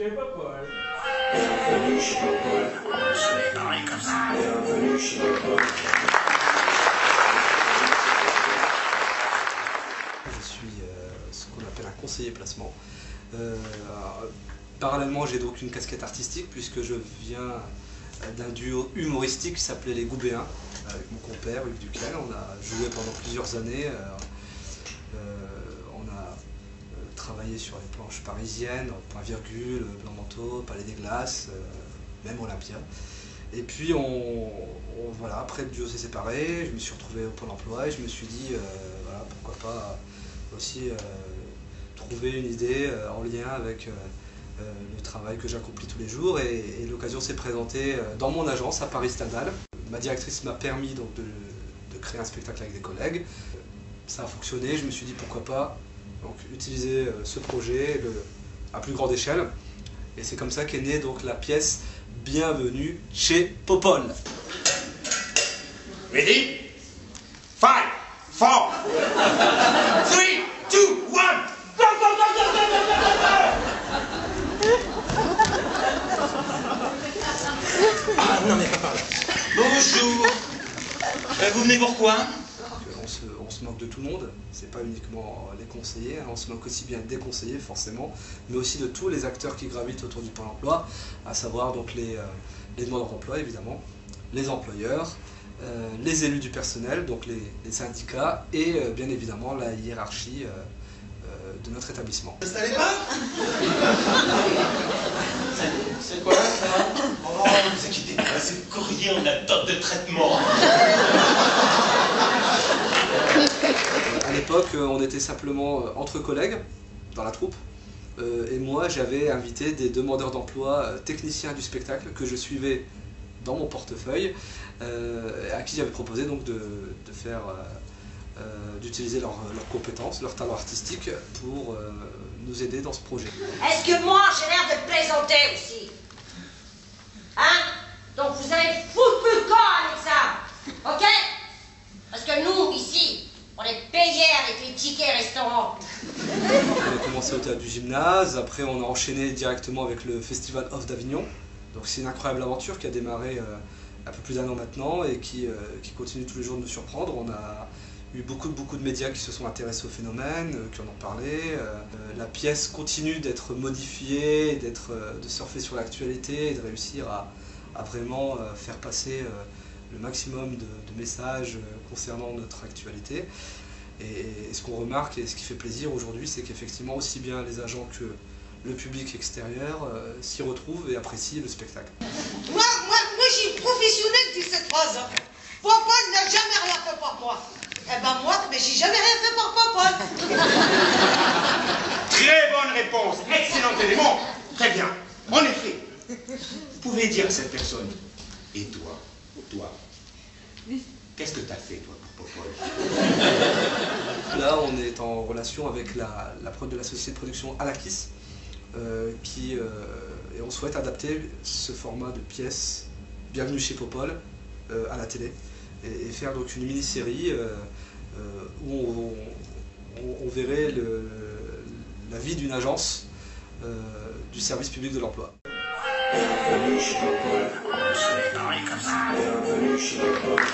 chez Popol. Bienvenue chez Popol. Ce n'est pareil comme ça. Bienvenue chez Popol. Je suis ce qu'on appelle un conseiller placement. Parallèlement, j'ai donc une casquette artistique puisque je viens d'un duo humoristique qui s'appelait les Goubéens avec mon compère Hugues Duquel. On a joué pendant plusieurs années. On a travaillé sur les planches parisiennes, Point Virgule, Blanc Manteau, Palais des Glaces, même Olympia. Et puis voilà, après le duo s'est séparé, je me suis retrouvé au Pôle emploi et je me suis dit voilà, pourquoi pas aussi trouver une idée en lien avec le travail que j'accomplis tous les jours, et l'occasion s'est présentée dans mon agence à Paris-Stendhal. Ma directrice m'a permis donc de créer un spectacle avec des collègues. Ça a fonctionné, je me suis dit pourquoi pas donc utiliser ce projet à plus grande échelle, et c'est comme ça qu'est née donc la pièce Bienvenue chez Popol. Ready? 5, 4, 3, 2, 1, go, go, go, go, go, go, go, go. Ah non mais pas par là. Bonjour. Vous venez pourquoi? On se moque de tout le monde, c'est pas uniquement les conseillers, on se moque aussi bien des conseillers forcément, mais aussi de tous les acteurs qui gravitent autour du Pôle emploi, à savoir donc les demandeurs d'emploi évidemment, les employeurs, les élus du personnel, donc les syndicats, et bien évidemment la hiérarchie de notre établissement. Vous installez pas? C'est quoi ça? Oh, ne vous inquiétez pas, c'est le courrier en attente de traitement. À l'époque, on était simplement entre collègues dans la troupe, et moi j'avais invité des demandeurs d'emploi techniciens du spectacle que je suivais dans mon portefeuille, à qui j'avais proposé donc d'utiliser leurs compétences, leur talent artistique pour nous aider dans ce projet. Est-ce que moi j'ai l'air de plaisanter aussi? Hein? Donc vous allez foutre plus le camp avec ça, ok? Parce que nous, ici, on est payés avec les tickets restaurants. On a commencé au théâtre du Gymnase, après on a enchaîné directement avec le Festival Off d'Avignon. Donc c'est une incroyable aventure qui a démarré un peu plus d'1 an maintenant et qui continue tous les jours de nous surprendre. On a eu beaucoup de médias qui se sont intéressés au phénomène, qui en ont parlé. La pièce continue d'être modifiée, de surfer sur l'actualité et de réussir à vraiment faire passer le maximum de messages concernant notre actualité. Et ce qu'on remarque et ce qui fait plaisir aujourd'hui, c'est qu'effectivement aussi bien les agents que le public extérieur s'y retrouvent et apprécient le spectacle. Moi, je suis professionnelle depuis ces 3 ans. Popol n'a jamais rien fait pour moi. Eh ben moi, mais j'ai jamais rien fait pour Popol. Très bonne réponse, excellent élément. Très bien. En effet, vous pouvez dire à cette personne, et toi, qu'est-ce que tu as fait toi pour Popol? Là, on est en relation avec la prod de la société de production Alakis, et on souhaite adapter ce format de pièce Bienvenue chez Popol à la télé, et faire donc une mini-série où on verrait la vie d'une agence du service public de l'emploi. Bienvenue chez Popol. Ce n'est pareil comme ça. Bienvenue chez Popol.